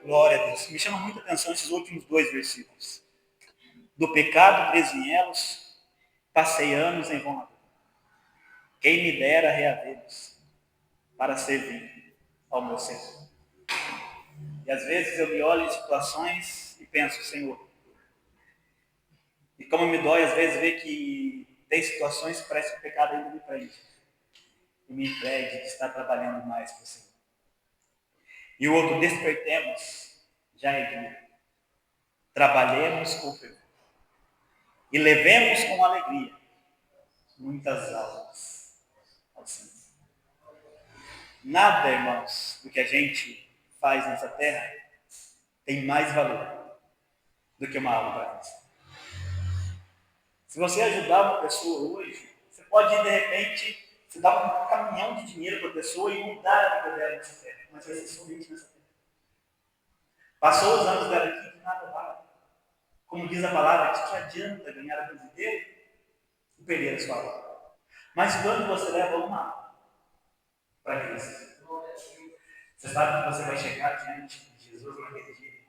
Glória a Deus. Me chama muita atenção esses últimos 2 versículos. Do pecado preso em elos, passei anos em vão. Quem me dera reavê-los para servir ao meu Senhor. E às vezes eu me olho em situações e penso, Senhor, e como me dói às vezes ver que tem situações que parece que o pecado ainda me prende. E me impede de estar trabalhando mais para o Senhor. E o outro, despertemos, já é dia. Trabalhemos com fervor. E levemos com alegria muitas almas ao Senhor. Nada, irmãos, do que a gente faz nessa terra tem mais valor do que uma alma para Cristo. Se você ajudar uma pessoa hoje, você pode, de repente, você dar um caminhão de dinheiro para a pessoa e mudar a vida dela nessa terra, mas vai ser somente nessa terra. Passou os anos dela aqui, de nada vale. Como diz a palavra, que adianta ganhar a vida inteira e perder a sua alma. Mas quando você leva uma alma para Cristo, você sabe que você vai chegar diante de Jesus naquele dia.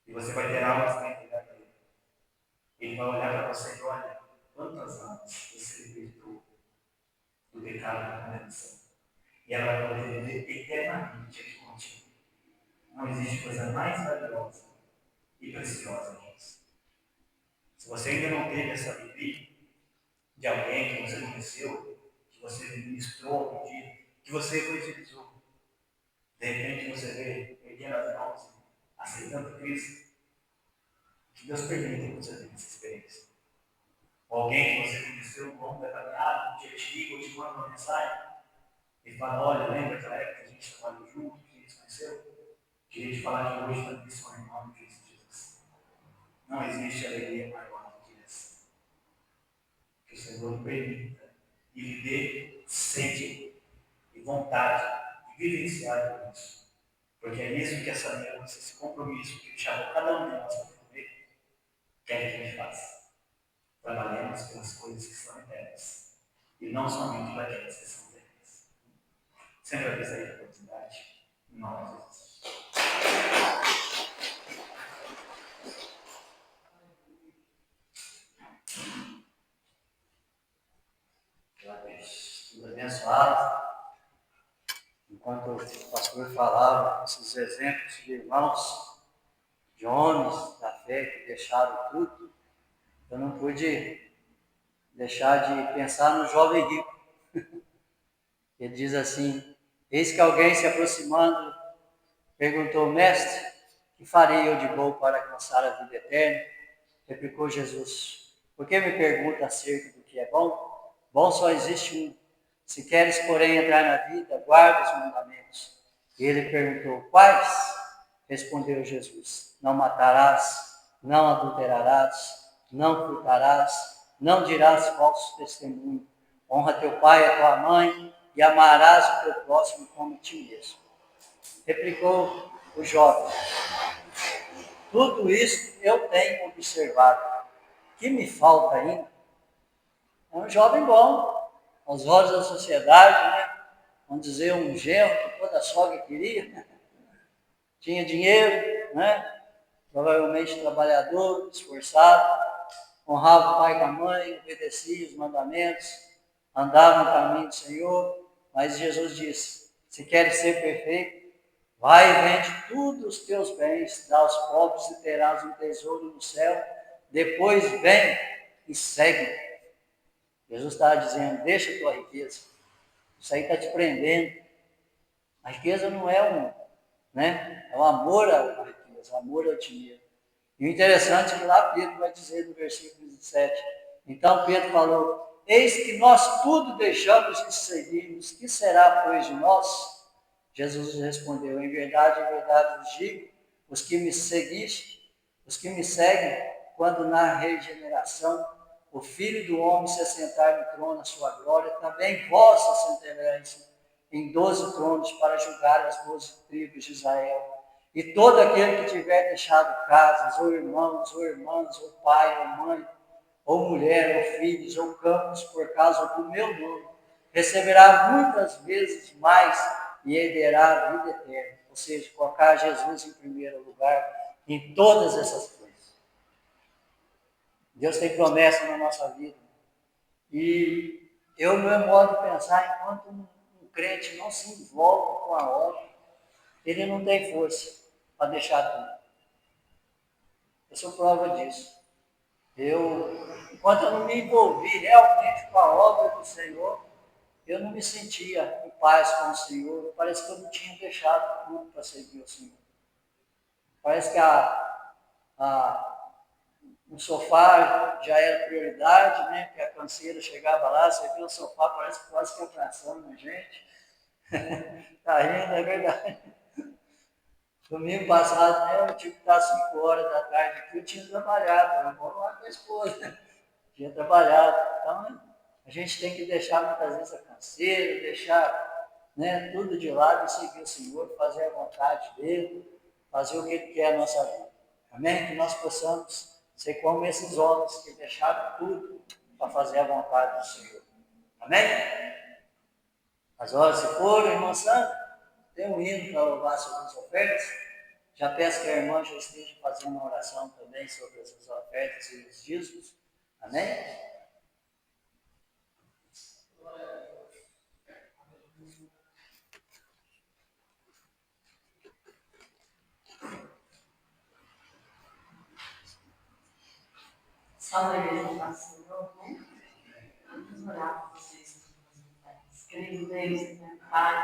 E você vai ter almas para entregar para Ele. Ele vai olhar para você e olha quantas almas você libertou do pecado da condenação. E ela vai poder viver eternamente aqui contigo. Não existe coisa mais valiosa e preciosa que isso. Se você ainda não teve essa alegria de alguém que você conheceu, que você ministrou algum dia, que você evangelizou, de repente você vê erguendo as mãos, aceitando Cristo, que Deus permita que você tenha essa experiência. Ou alguém que você conheceu ao longo da caminhada, um dia te liga ou te manda uma mensagem e fala, olha, lembra aquela época que a gente trabalhou junto, que a gente se conheceu? Queria te falar que hoje está nisso em nome de Jesus. Não existe alegria maior do que essa. Que o Senhor permita e lhe dê sede e vontade de vivenciar isso. Porque é mesmo que essa aliança, esse compromisso que chamou cada um de nós para viver, quer que a gente faça. Trabalhemos pelas coisas que são eternas e não somente para aquelas que são terrenas. Sempre avisei a oportunidade, em nome de Jesus. Tudo abençoado. Enquanto o pastor falava esses exemplos de irmãos, de homens da fé que deixaram tudo, eu não pude deixar de pensar no jovem rico. Ele diz assim, eis que alguém se aproximando perguntou, mestre, que farei eu de bom para alcançar a vida eterna? Replicou Jesus, por que me pergunta acerca do que é bom? Bom só existe um. Se queres, porém, entrar na vida, guarda os mandamentos. E ele perguntou, quais? Respondeu Jesus, não matarás, não adulterarás, não furtarás, não dirás falso testemunho, honra teu pai e a tua mãe, e amarás o teu próximo como a ti mesmo. Replicou o jovem, tudo isso eu tenho observado. O que me falta ainda? É um jovem bom, aos olhos da sociedade, né? Vamos dizer, um genro que toda sogra queria, né? Tinha dinheiro, né? Provavelmente trabalhador, esforçado, honrava o pai e a mãe, obedecia os mandamentos, andava no caminho do Senhor, mas Jesus disse, se queres ser perfeito, vai e vende tudo os teus bens, dá aos pobres e terás um tesouro no céu, depois vem e segue. Jesus estava dizendo, deixa a tua riqueza, isso aí está te prendendo. A riqueza não é é o amor à riqueza. Deus, amor eu te medo. E o interessante é que lá Pedro vai dizer no versículo 17, então Pedro falou, eis que nós tudo deixamos e seguimos, que será, pois, de nós? Jesus respondeu, em verdade vos digo, os que me seguem, quando na regeneração o Filho do Homem se assentar no trono da sua glória, também vós assentareis em 12 tronos para julgar as 12 tribos de Israel. E todo aquele que tiver deixado casas, ou irmãos, ou irmãs, ou pai, ou mãe, ou mulher, ou filhos, ou campos, por causa do meu nome, receberá muitas vezes mais e herdará a vida eterna. Ou seja, colocar Jesus em primeiro lugar em todas essas coisas. Deus tem promessa na nossa vida. E eu, no meu modo de pensar, enquanto um crente não se envolve com a obra, ele não tem força para deixar tudo. Eu sou prova disso. Enquanto eu não me envolvi realmente com a obra do Senhor, eu não me sentia em paz com o Senhor. Parece que eu não tinha deixado tudo para seguir o Senhor. Parece que o sofá já era prioridade, né? Porque a canseira chegava lá, você viu o sofá, parece quase que abraçando a gente. Tá rindo, é verdade. Domingo passado, né, eu tive que estar 5 horas da tarde aqui, eu tinha trabalhado, eu vou lá com a esposa, tinha trabalhado. Então, a gente tem que deixar muitas vezes a canseira, deixar, né, tudo de lado e seguir o Senhor, fazer a vontade dele, fazer o que ele quer na nossa vida. Amém? Que nós possamos ser como esses homens que deixaram tudo para fazer a vontade do Senhor. Amém? As horas se foram, irmã Sandra, tem um hino para louvar sobre as ofertas. Já peço que a irmã já esteja fazendo uma oração também sobre essas ofertas e os dízimos. Amém? Salve a igreja do Senhor, né? Vamos orar por vocês. Querido Deus, né, Pai,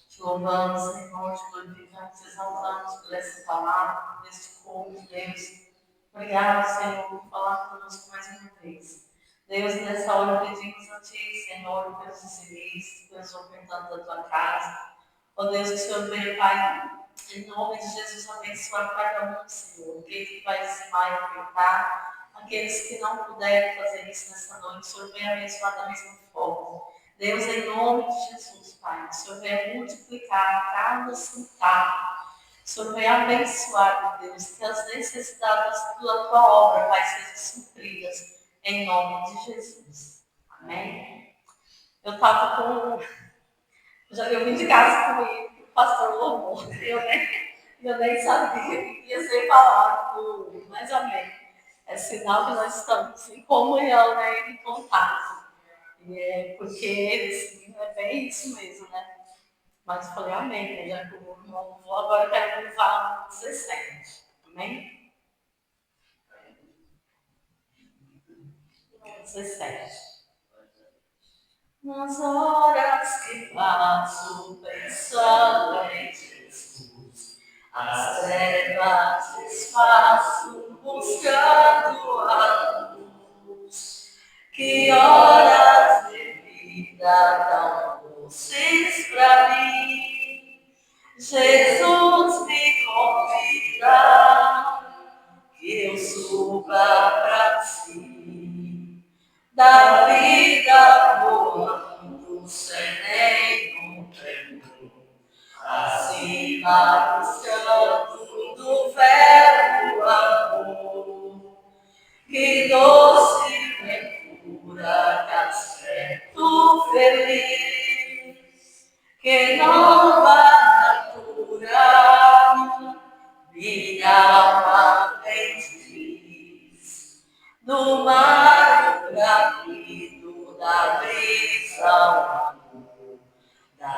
te louvamos, Senhor, te glorificamos, te exaltamos por essa palavra, por esse culto, Deus. Obrigado, Senhor, por falar conosco mais uma vez. Deus, nessa hora pedimos a Ti, Senhor, pelos civis, pelos ofertantes da Tua casa. Ó Deus, que o Senhor venha, Pai, em nome de Jesus, abençoar cada um, Senhor. Aquele que vai dizimar e ofertar. Aqueles que não puderem fazer isso nessa noite, o Senhor venha abençoar da mesma forma. Deus, em nome de Jesus, Pai, o Senhor venha multiplicar cada centavo. O Senhor venha abençoar, meu Deus, que as necessidades da Tua obra, Pai, sejam supridas, em nome de Jesus. Amém? Eu estava com... Eu vim de casa com o pastor Louvor, eu nem sabia que ia ser falado, mas amém. É sinal que nós estamos em comunhão, né, em contato. E porque ele, é bem isso mesmo, né? Mas eu falei amém, né? Já que o irmão vou agora eu quero levar 17. Amém? 17. Nas horas que passo pensando em Jesus, as trevas desfaço buscando a luz. Que horas de vida tão doces pra mim, Jesus me convida que eu suba pra si. Da vida voando sem nenhum temor, acima buscando do verbo amor. Que doce ventura, que aspecto feliz, que nova natura, minha alma bendiz. Do mar bravido, da brisa o amor, da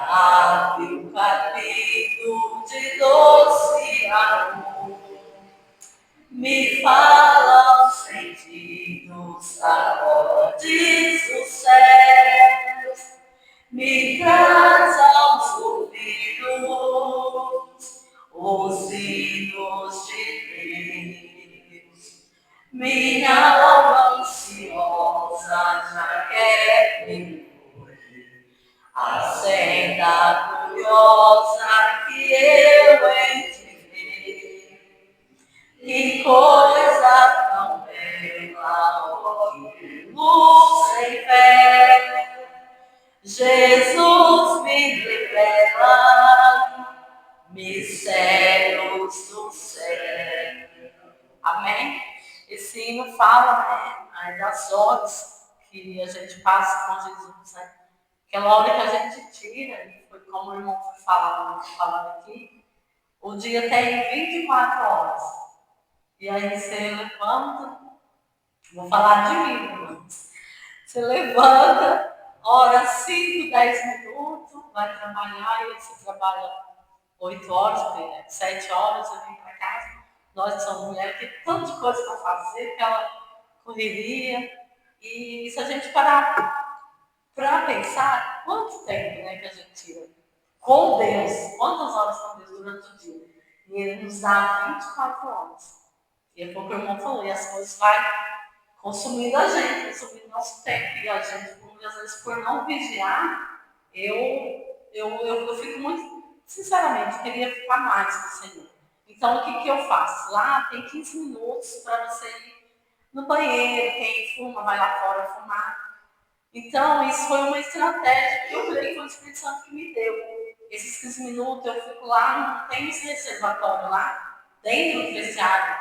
ave o carpido de doce amor. Me fala os sentidos, acordes dos céus, me traz aos ouvidos os ouvidos de Deus. Minha alma ansiosa já quer me correr, a senda curiosa que eu entreguei. Que coisa tão bela, luz sem fé, Jesus me revela mistérios do céu. Amém? Esse hino fala, né, das horas que a gente passa com Jesus, né? Aquela hora que a gente tira, e foi como o irmão foi falando aqui, o dia tem 24 horas. E aí você levanta, vou falar de mim, irmãos. Você levanta, ora 5, 10 minutos, vai trabalhar, e você trabalha 8 horas, 7 horas, eu vim para casa. Nós somos mulheres, tem tanta coisa para fazer, aquela correria. E se a gente parar para pensar, quanto tempo, né, que a gente tira com Deus, quantas horas com Deus durante o dia? E Ele nos dá 24 horas. E é como o irmão falou, e as coisas vão consumindo a gente, consumindo nosso tempo. E a gente, muitas vezes, por não vigiar, eu fico muito, sinceramente, queria ficar mais com o Senhor. Então, o que eu faço? Lá tem 15 minutos para você ir no banheiro, quem fuma vai lá fora fumar. Então, isso foi uma estratégia que eu creio que foi o Espírito Santo que me deu. Esses 15 minutos eu fico lá, não tem esse reservatório lá, dentro do vestiário.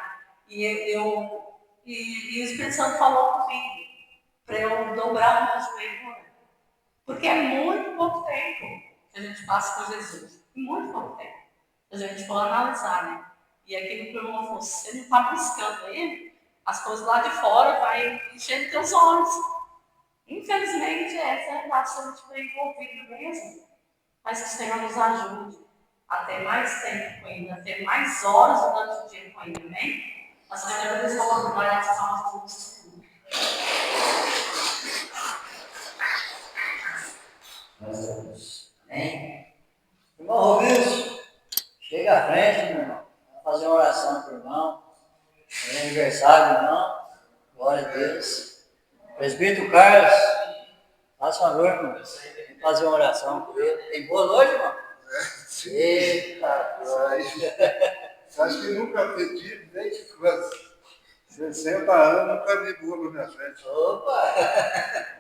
E o Espírito Santo falou comigo para eu dobrar o meu joelho. Porque é muito pouco tempo que a gente passa com Jesus. Muito pouco tempo. A gente for analisar, né? E aquilo que o irmão falou, se você não está buscando ele, as coisas lá de fora vai enchendo teus olhos. Infelizmente, essa é a verdade, se a gente for envolvido mesmo. Mas que o Senhor nos ajude a ter mais tempo com ele, a ter mais horas durante o dia com ele, amém? Nós queremos colaborar as palmas do Senhor. Nós temos. Amém? Irmão Rubens, chega à frente, meu irmão. Vamos fazer uma oração para o irmão. É aniversário do irmão. Glória a Deus. Presbítero Carlos, faça favor, irmão. Vamos fazer uma oração por ele. Tem boa noite, irmão? Eita, Você acha que nunca pedi, desde quando? 60 anos, nunca vi bolo na minha frente. Opa!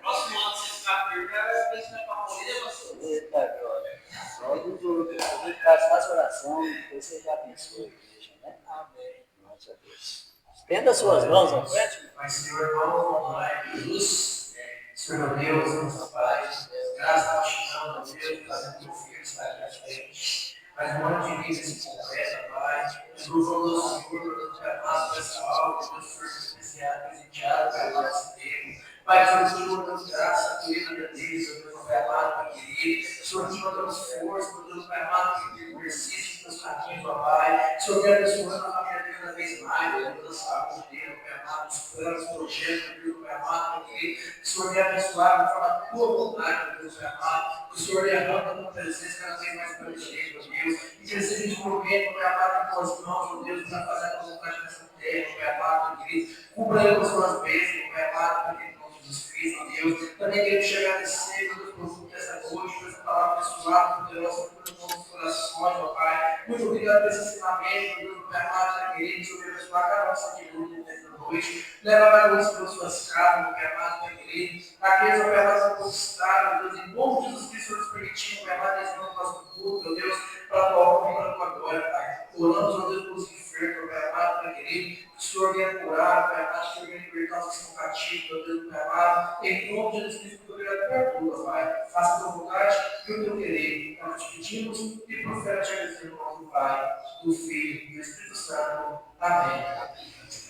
Próximo ano, se ficar firme, vai ver se vai para a família, pastor. Eita, glória. Só dos outros. Faça oração, depois você já abençoe a igreja, né? Amém. Glória a Deus. Estenda as suas mãos à frente. Pai, Senhor, irmão, Pai, Jesus, Senhor Deus, nosso Pai, graças ao Senhor, Deus, fazendo teu filho estar aqui à frente. Mas um monte de vida se completa, Pai. Louvamos ao Senhor por todo o trabalho pessoal, por todos os forças especiais, presenteados, Pai, nosso tempo. Pai, Senhor, damos graça por ele, meu Deus, Senhor, Pai amado, Pai querido. Senhor, que damos força, por Deus, Pai amado, que persiste nos caminhos, Pai. Senhor, que abençoando a família dele cada vez mais, Deus, a saúde dele, Pai amado, os planos, projetos, Deus, Pai amado, Pai querido. Senhor, me abençoar de forma da tua vontade, Deus, Pai amado. Que o Senhor derrama a tua presença cada vez mais para gente, meu Deus. E que ele seja instrumento, Pai amado, em tuas mãos, meu Deus, para fazer a tua vontade nessa terra, Pai amado, Pai querido. Cubra ele com as tuas bênçãos, Pai amado, Pai querido. Jesus Cristo, Deus, também quero te agradecer pelo profundo dessa noite, por essa palavra abençoada, poderosa, pelos nossos corações, ó Pai. Muito obrigado por esse ensinamento, Deus, Pai amado, Pai querido, sobre abençoar cada nossa atitude nessa noite. Leva para luz pelas suas casas, Pai amado, Pai querido. Aqueles, ó Pai amado, que conquistaram, Deus, em nome de Jesus Cristo, nos permitindo, Pai amado, esse novo nosso culto, meu Deus, para a tua honra e para a tua glória, Pai. Oramos, ó Deus, pelos enfermos, Pai amado, Pai querido. Que o Senhor venha curar, Pai amado, que o Senhor venha libertar os que estão cativos, meu Deus, Pai amado. Em nome de Jesus Cristo, muito obrigado por tua, Pai. Faça a tua vontade e o teu querer. Nós te pedimos e profeta te agradecemos no nome do Pai, do Filho e do Espírito Santo. Amém.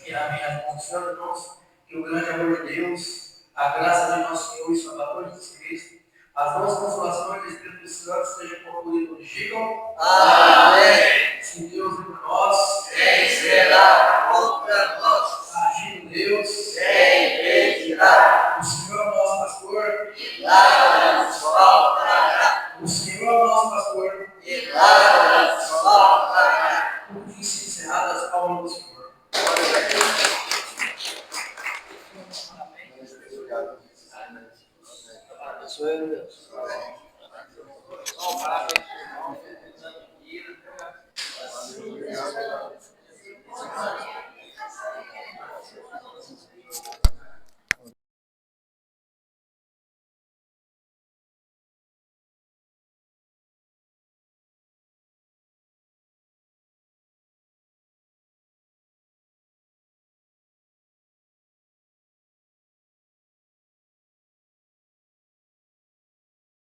E amém. Abençoando, irmãos, que o grande amor de Deus, a graça de nosso Senhor e Salvador Jesus Cristo, as nossas consolações do Espírito Santo sejam concluídas no digam. Amém. Se Deus é por nós, Quem será contra nós? agindo Deus, Quem impedirá? o Senhor é o nosso pastor, E nada nos faltará. o Senhor é o nosso pastor, E nada nos faltará. o que se encerradas as palmas do Senhor.